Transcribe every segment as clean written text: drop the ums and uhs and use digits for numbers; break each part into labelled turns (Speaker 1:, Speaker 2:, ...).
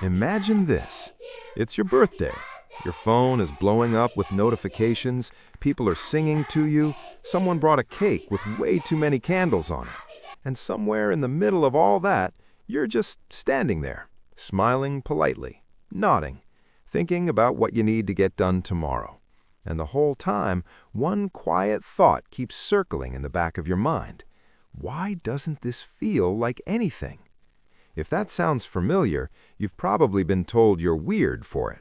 Speaker 1: Imagine this. It's your birthday. Your phone is blowing up with notifications, people are singing to you, someone brought a cake with way too many candles on it. And somewhere in the middle of all that, you're just standing there, smiling politely, nodding, thinking about what you need to get done tomorrow. And the whole time, one quiet thought keeps circling in the back of your mind. Why doesn't this feel like anything? If that sounds familiar, you've probably been told you're weird for it.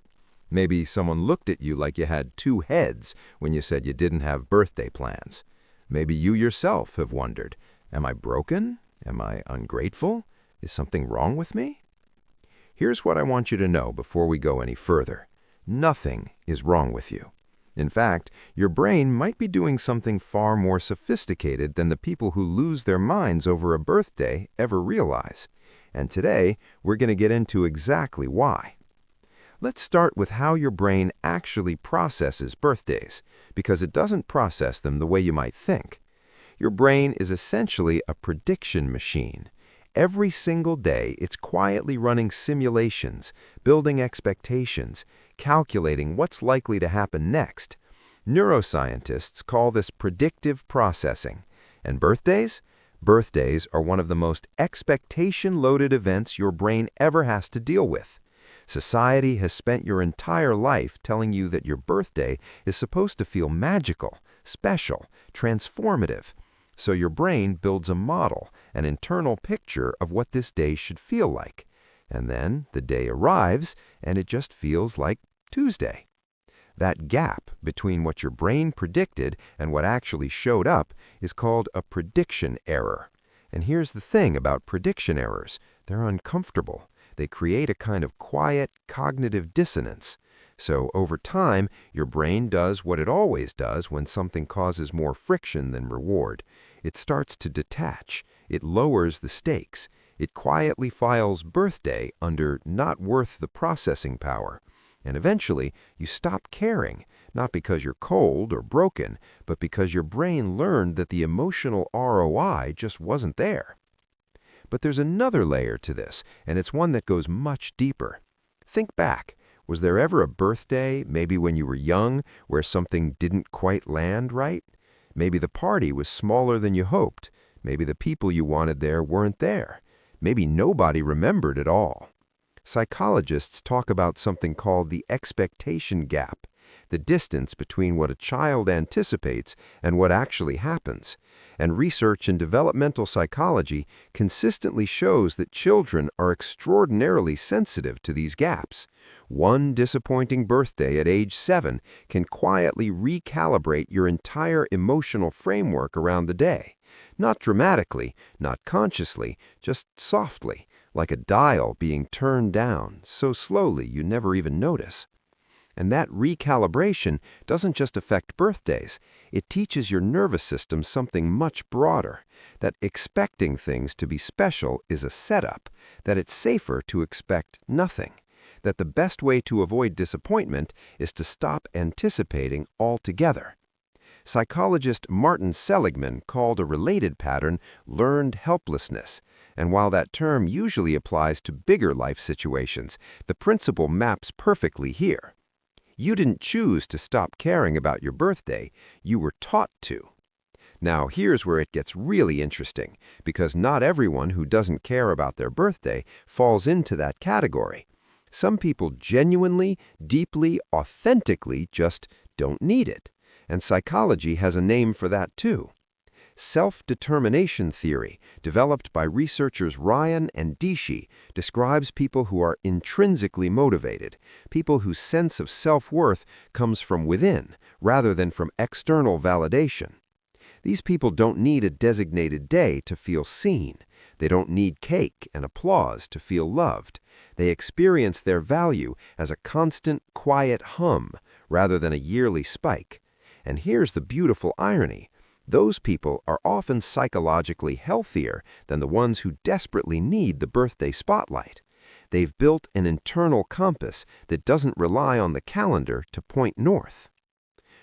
Speaker 1: Maybe someone looked at you like you had two heads when you said you didn't have birthday plans. Maybe you yourself have wondered, am I broken? Am I ungrateful? Is something wrong with me? Here's what I want you to know before we go any further. Nothing is wrong with you. In fact, your brain might be doing something far more sophisticated than the people who lose their minds over a birthday ever realize. And today, we're going to get into exactly why. Let's start with how your brain actually processes birthdays, because it doesn't process them the way you might think. Your brain is essentially a prediction machine. Every single day, it's quietly running simulations, building expectations, calculating what's likely to happen next. Neuroscientists call this predictive processing. And birthdays? Birthdays are one of the most expectation-loaded events your brain ever has to deal with. Society has spent your entire life telling you that your birthday is supposed to feel magical, special, transformative. So your brain builds a model, an internal picture of what this day should feel like. And then the day arrives, and it just feels like Tuesday. That gap between what your brain predicted and what actually showed up is called a prediction error. And here's the thing about prediction errors. They're uncomfortable. They create a kind of quiet cognitive dissonance. So over time, your brain does what it always does when something causes more friction than reward. It starts to detach. It lowers the stakes. It quietly files birthday under not worth the processing power. And eventually, you stop caring, not because you're cold or broken, but because your brain learned that the emotional ROI just wasn't there. But there's another layer to this, and it's one that goes much deeper. Think back. Was there ever a birthday, maybe when you were young, where something didn't quite land right? Maybe the party was smaller than you hoped. Maybe the people you wanted there weren't there. Maybe nobody remembered at all. Psychologists talk about something called the expectation gap, the distance between what a child anticipates and what actually happens. And research in developmental psychology consistently shows that children are extraordinarily sensitive to these gaps. One disappointing birthday at age 7 can quietly recalibrate your entire emotional framework around the day. Not dramatically, not consciously, just softly, like a dial being turned down, so slowly you never even notice. And that recalibration doesn't just affect birthdays. It teaches your nervous system something much broader, that expecting things to be special is a setup, that it's safer to expect nothing, that the best way to avoid disappointment is to stop anticipating altogether. Psychologist Martin Seligman called a related pattern learned helplessness, and while that term usually applies to bigger life situations, the principle maps perfectly here. You didn't choose to stop caring about your birthday, you were taught to. Now, here's where it gets really interesting, because not everyone who doesn't care about their birthday falls into that category. Some people genuinely, deeply, authentically just don't need it. And psychology has a name for that too. Self-determination theory, developed by researchers Ryan and Dishi, describes people who are intrinsically motivated, people whose sense of self-worth comes from within rather than from external validation. These people don't need a designated day to feel seen. They don't need cake and applause to feel loved. They experience their value as a constant, quiet hum rather than a yearly spike. And here's the beautiful irony. Those people are often psychologically healthier than the ones who desperately need the birthday spotlight. They've built an internal compass that doesn't rely on the calendar to point north.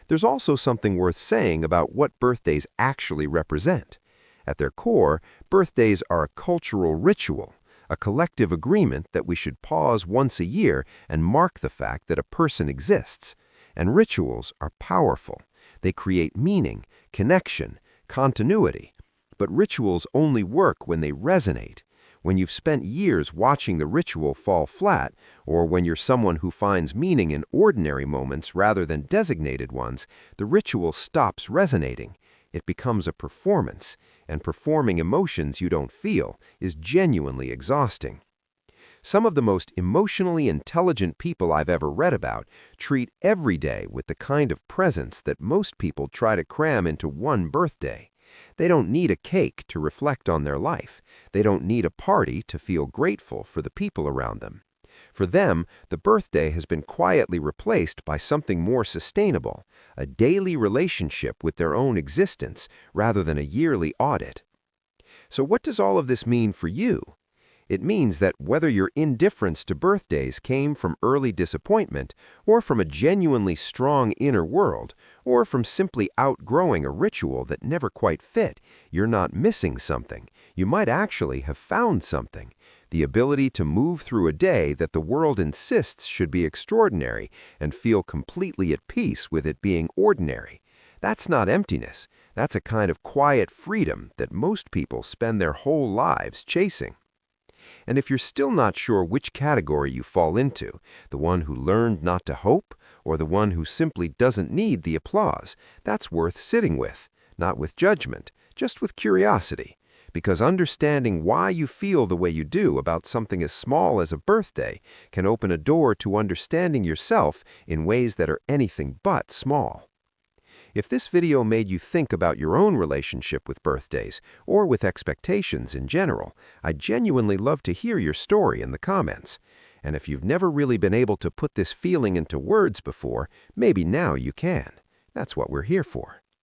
Speaker 1: There's also something worth saying about what birthdays actually represent. At their core, birthdays are a cultural ritual, a collective agreement that we should pause once a year and mark the fact that a person exists. And rituals are powerful. They create meaning, connection, continuity. But rituals only work when they resonate. When you've spent years watching the ritual fall flat, or when you're someone who finds meaning in ordinary moments rather than designated ones, the ritual stops resonating. It becomes a performance, and performing emotions you don't feel is genuinely exhausting. Some of the most emotionally intelligent people I've ever read about treat every day with the kind of presence that most people try to cram into one birthday. They don't need a cake to reflect on their life. They don't need a party to feel grateful for the people around them. For them, the birthday has been quietly replaced by something more sustainable, a daily relationship with their own existence rather than a yearly audit. So what does all of this mean for you? It means that whether your indifference to birthdays came from early disappointment, or from a genuinely strong inner world, or from simply outgrowing a ritual that never quite fit, you're not missing something. You might actually have found something. The ability to move through a day that the world insists should be extraordinary and feel completely at peace with it being ordinary. That's not emptiness. That's a kind of quiet freedom that most people spend their whole lives chasing. And if you're still not sure which category you fall into, the one who learned not to hope, or the one who simply doesn't need the applause, that's worth sitting with, not with judgment, just with curiosity. Because understanding why you feel the way you do about something as small as a birthday can open a door to understanding yourself in ways that are anything but small. If this video made you think about your own relationship with birthdays, or with expectations in general, I'd genuinely love to hear your story in the comments. And if you've never really been able to put this feeling into words before, maybe now you can. That's what we're here for.